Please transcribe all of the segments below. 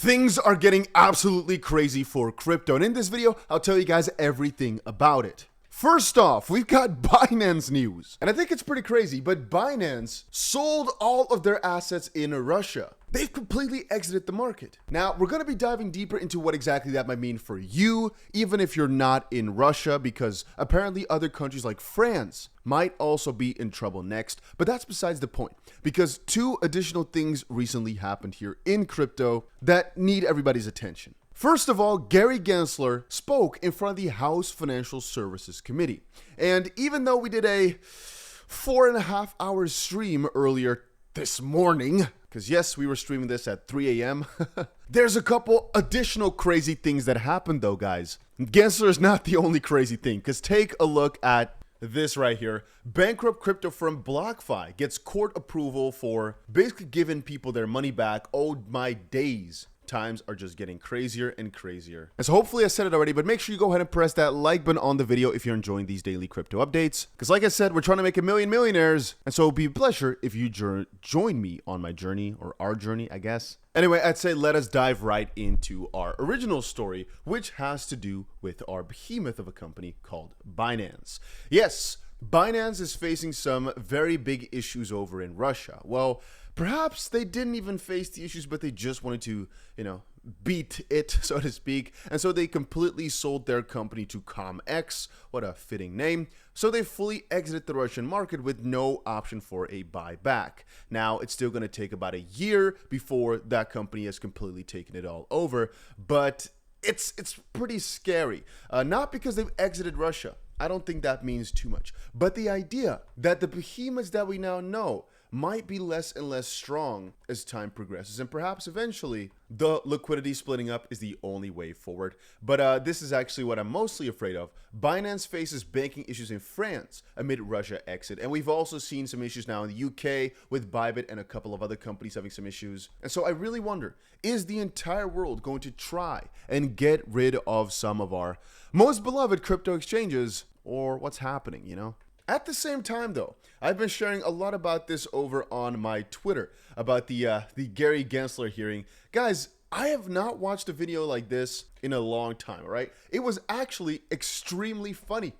Things are getting absolutely crazy for crypto, and in this video, I'll tell you guys everything about it. First off, we've got Binance news, and I think it's pretty crazy, but Binance sold all of their assets in Russia. They've completely exited the market. Now, we're going to be diving deeper into what exactly that might mean for you, even if you're not in Russia, because apparently other countries like France might also be in trouble next, but that's besides the point, because two additional things recently happened here in crypto that need everybody's attention. First of all, Gensler spoke in front of the House Financial Services Committee. And even though we did a 4.5-hour stream earlier this morning, because yes, we were streaming this at 3 a.m., there's a couple additional crazy things that happened though, guys. Gensler is not the only crazy thing, because take a look at this right here. Bankrupt crypto firm BlockFi gets court approval for basically giving people their money back. Oh my days. Times are just getting crazier and crazier. And so hopefully I said it already, but make sure you go ahead and press that like button on the video if you're enjoying these daily crypto updates. Because like I said, we're trying to make 1 million millionaires. And so it'll be a pleasure if you join me on my journey, or our journey, I guess. Anyway, I'd say let us dive right into our original story, which has to do with our behemoth of a company called Binance. Yes, Binance is facing some very big issues over in Russia. Well, perhaps they didn't even face the issues, but they just wanted to, beat it, so to speak. And so they completely sold their company to 𝗕𝗃𝗄. What a fitting name. So they fully exited the Russian market with no option for a buyback. Now, it's still going to take about a year before that company has completely taken it all over, but it's pretty scary. Not because they've exited Russia. I don't think that means too much. But the idea that the behemoths that we now know might be less and less strong as time progresses, and perhaps eventually the liquidity splitting up is the only way forward. But this is actually what I'm mostly afraid of. Binance faces banking issues in France amid Russia exit, and we've also seen some issues now in the UK with Bybit and a couple of other companies having some issues. And so I really wonder, is the entire world going to try and get rid of some of our most beloved crypto exchanges, or what's happening, At the same time, though, I've been sharing a lot about this over on my Twitter, about the Gary Gensler hearing. Guys, I have not watched a video like this in a long time, all right? It was actually extremely funny.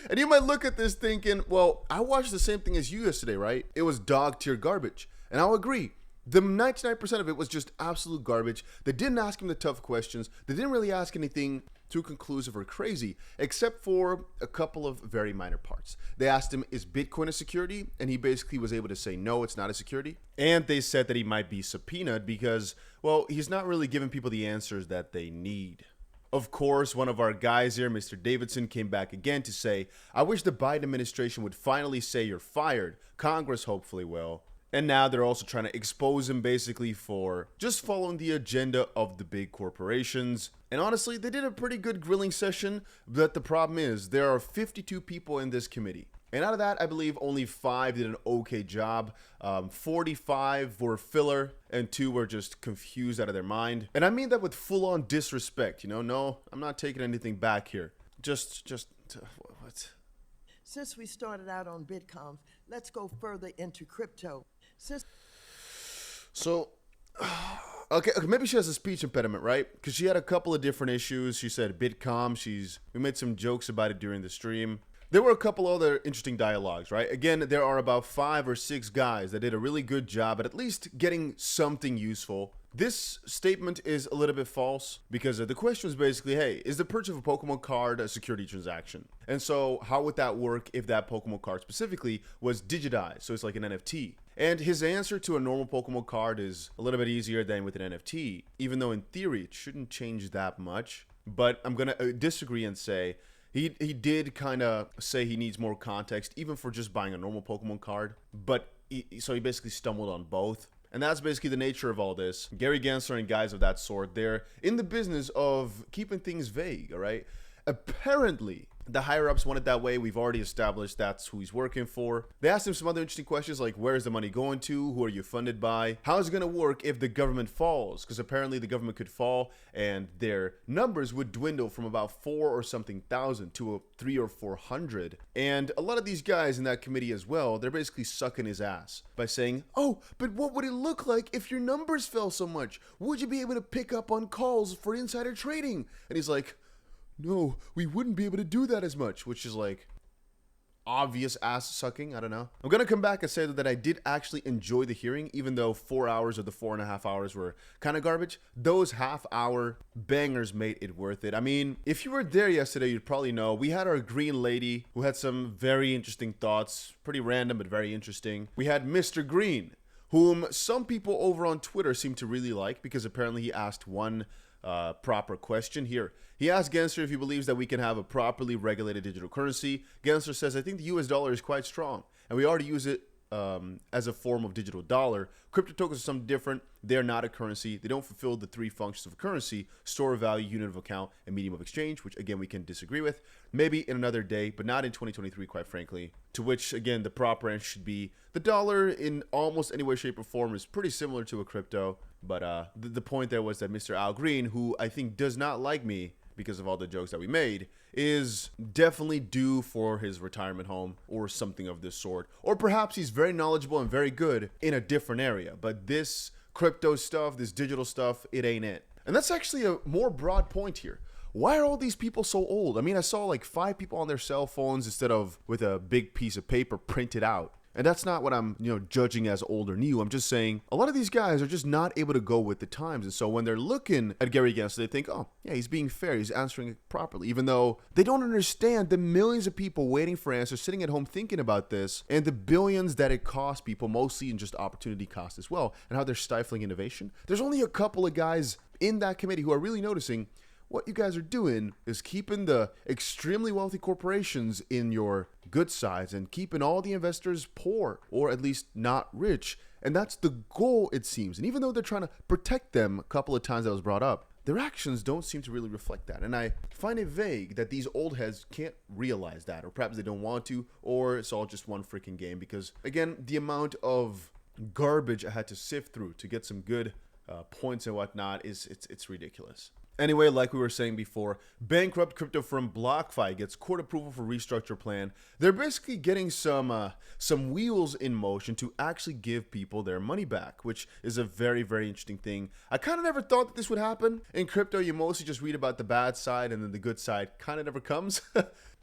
And you might look at this thinking, well, I watched the same thing as you yesterday, right? It was dog tier garbage. And I'll agree. The 99% of it was just absolute garbage. They didn't ask him the tough questions. They didn't really ask anything too conclusive or crazy, except for a couple of very minor parts. They asked him, is Bitcoin a security? And he basically was able to say, no, it's not a security. And they said that he might be subpoenaed because, well, he's not really giving people the answers that they need. Of course, one of our guys here, Mr. Davidson, came back again to say, I wish the Biden administration would finally say you're fired. Congress hopefully will. And now they're also trying to expose him basically for just following the agenda of the big corporations. And honestly, they did a pretty good grilling session, but the problem is there are 52 people in this committee. And out of that, I believe only 5 did an okay job. 45 were filler, and 2 were just confused out of their mind. And I mean that with full-on disrespect, No, I'm not taking anything back here. Just what? Since we started out on Bitcoin, let's go further into crypto. Okay, maybe she has a speech impediment, right? Because she had a couple of different issues. She said 𝗏𝗏𝗀. We made some jokes about it during the stream. There were a couple other interesting dialogues, right? Again, there are about 5 or 6 guys that did a really good job at least getting something useful. This statement is a little bit false because the question was basically, hey, is the purchase of a Pokemon card a security transaction? And so how would that work if that Pokemon card specifically was digitized? So it's like an NFT. And his answer to a normal Pokemon card is a little bit easier than with an NFT, even though in theory it shouldn't change that much. But I'm going to disagree and say he did kind of say he needs more context, even for just buying a normal Pokemon card. But so he basically stumbled on both. And that's basically the nature of all this. Gary Gensler and guys of that sort, they're in the business of keeping things vague, all right? Apparently, The higher ups want it that way. We've already established that's who he's working for. They asked him some other interesting questions like, where's the money going to? Who are you funded by? How is it going to work if the government falls? Because apparently the government could fall and their numbers would dwindle from about 4 or something thousand to 300 or 400. And a lot of these guys in that committee as well, they're basically sucking his ass by saying, oh, but what would it look like if your numbers fell so much? Would you be able to pick up on calls for insider trading? And he's like, no, we wouldn't be able to do that as much, which is like obvious ass sucking. I don't know. I'm going to come back and say that I did actually enjoy the hearing, even though 4 hours of the 4.5 hours were kind of garbage. Those half-hour bangers made it worth it. I mean, if you were there yesterday, you'd probably know we had our green lady who had some very interesting thoughts, pretty random, but very interesting. We had Mr. Green, whom some people over on Twitter seem to really like because apparently he asked one proper question here. He asked Gensler if he believes that we can have a properly regulated digital currency. Gensler says, I think the US dollar is quite strong and we already use it as a form of digital dollar. Crypto tokens are something different. They're not a currency. They don't fulfill the 3 functions of a currency: store of value, unit of account, and medium of exchange, which again we can disagree with. Maybe in another day, but not in 2023, quite frankly. To which again the proper answer should be the dollar in almost any way, shape, or form is pretty similar to a crypto. But the point there was that Mr. Al Green, who I think does not like me because of all the jokes that we made, is definitely due for his retirement home or something of this sort. Or perhaps he's very knowledgeable and very good in a different area. But this crypto stuff, this digital stuff, it ain't it. And that's actually a more broad point here. Why are all these people so old? I mean, I saw like 5 people on their cell phones instead of with a big piece of paper printed out. And that's not what I'm, judging as old or new. I'm just saying a lot of these guys are just not able to go with the times. And so when they're looking at Gary Gensler, they think, oh, yeah, he's being fair. He's answering it properly, even though they don't understand the millions of people waiting for answers, sitting at home thinking about this, and the billions that it costs people, mostly in just opportunity cost as well, and how they're stifling innovation. There's only a couple of guys in that committee who are really noticing what you guys are doing is keeping the extremely wealthy corporations in your good sides and keeping all the investors poor, or at least not rich. And that's the goal, it seems. And even though they're trying to protect them, a couple of times that was brought up, their actions don't seem to really reflect that. And I find it vague that these old heads can't realize that, or perhaps they don't want to, or it's all just one freaking game. Because again, the amount of garbage I had to sift through to get some good points and whatnot it's ridiculous. Anyway, like we were saying before, bankrupt crypto firm BlockFi gets court approval for restructure plan. They're basically getting some wheels in motion to actually give people their money back, which is a very, very interesting thing. I kind of never thought that this would happen. In crypto, you mostly just read about the bad side and then the good side kind of never comes.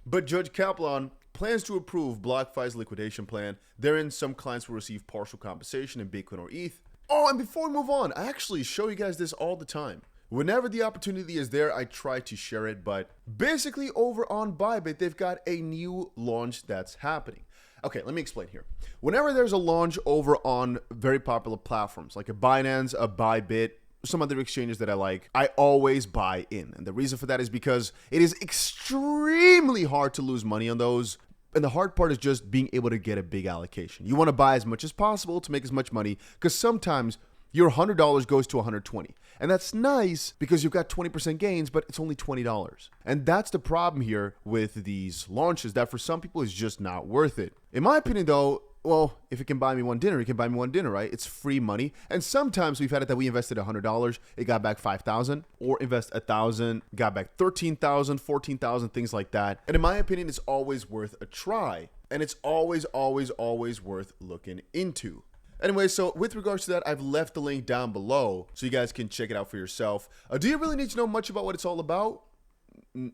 But Judge Kaplan plans to approve BlockFi's liquidation plan. Therein, some clients will receive partial compensation in Bitcoin or ETH. Oh, and before we move on, I actually show you guys this all the time. Whenever the opportunity is there, I try to share it, but basically over on Bybit, they've got a new launch that's happening. Okay, let me explain here. Whenever there's a launch over on very popular platforms like a Binance, a Bybit, some other exchanges that I like, I always buy in. And the reason for that is because it is extremely hard to lose money on those. And the hard part is just being able to get a big allocation. You want to buy as much as possible to make as much money, because sometimes your $100 goes to $120. And that's nice because you've got 20% gains, but it's only $20. And that's the problem here with these launches, that for some people is just not worth it. In my opinion though, well, if it can buy me one dinner, it can buy me one dinner, right? It's free money. And sometimes we've had it that we invested $100, it got back $5,000, or invest $1,000, got back $13,000, $14,000, things like that. And in my opinion, it's always worth a try. And it's always, always, always worth looking into. Anyway, so with regards to that, I've left the link down below so you guys can check it out for yourself. Do you really need to know much about what it's all about?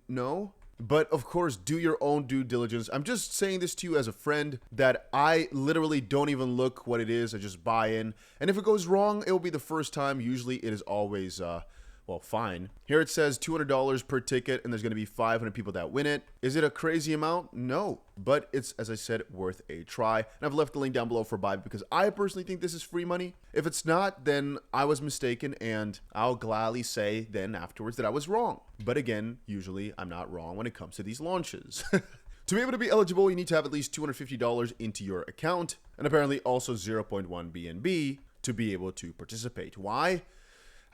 No. But of course, do your own due diligence. I'm just saying this to you as a friend that I literally don't even look what it is. I just buy in. And if it goes wrong, it will be the first time. Usually it is always, well, fine. Here it says $200 per ticket, and there's going to be 500 people that win it. Is it a crazy amount? No, but it's, as I said, worth a try. And I've left the link down below for Bybit because I personally think this is free money. If it's not, then I was mistaken, and I'll gladly say then afterwards that I was wrong. But again, usually I'm not wrong when it comes to these launches. To be able to be eligible, you need to have at least $250 into your account, and apparently also 0.1 BNB to be able to participate. Why?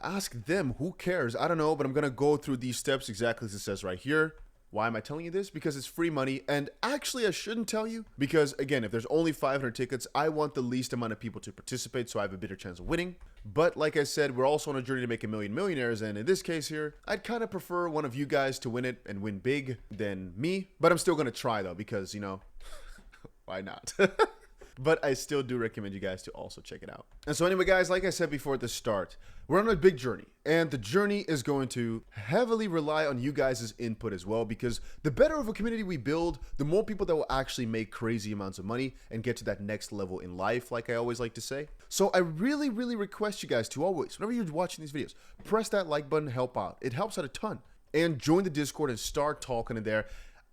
Ask them. Who cares? I don't know, but I'm going to go through these steps exactly as it says right here. Why am I telling you this? Because it's free money, and actually I shouldn't tell you because, again, if there's only 500 tickets, I want the least amount of people to participate so I have a better chance of winning. But like I said, we're also on a journey to make 1 million millionaires, and in this case here, I'd kind of prefer one of you guys to win it and win big than me, but I'm still going to try though because, you know, why not? But I still do recommend you guys to also check it out. And so anyway, guys, like I said before at the start, we're on a big journey, and the journey is going to heavily rely on you guys' input as well, because the better of a community we build, the more people that will actually make crazy amounts of money and get to that next level in life, like I always like to say. So I really, really request you guys to always, whenever you're watching these videos, press that like button, help out. It helps out a ton. And join the Discord and start talking in there.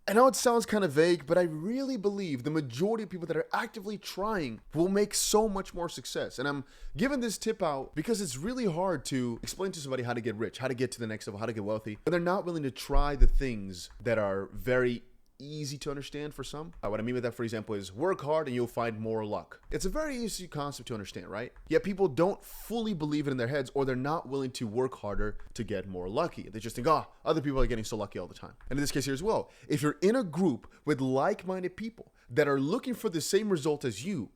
I know it sounds kind of vague, but I really believe the majority of people that are actively trying will make so much more success. And I'm giving this tip out because it's really hard to explain to somebody how to get rich, how to get to the next level, how to get wealthy, but they're not willing to try the things that are very easy to understand for some. What I mean by that, for example, is work hard and you'll find more luck. It's a very easy concept to understand, right? Yet people don't fully believe it in their heads, or they're not willing to work harder to get more lucky. They just think, oh, other people are getting so lucky all the time. And in this case here as well, if you're in a group with like-minded people that are looking for the same result as you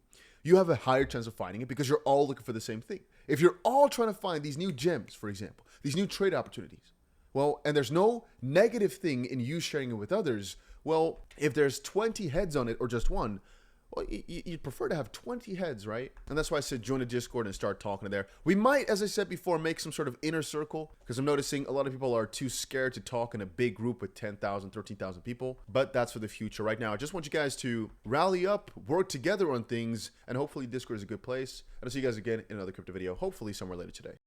have a higher chance of finding it because you're all looking for the same thing. If you're all trying to find these new gems, for example, these new trade opportunities, well, and there's no negative thing in you sharing it with others, well, if there's 20 heads on it or just one, well, you'd prefer to have 20 heads, right? And that's why I said join the Discord and start talking there. We might, as I said before, make some sort of inner circle, because I'm noticing a lot of people are too scared to talk in a big group with 10,000, 13,000 people. But that's for the future. Right now, I just want you guys to rally up, work together on things, and hopefully Discord is a good place. And I'll see you guys again in another crypto video, hopefully somewhere later today.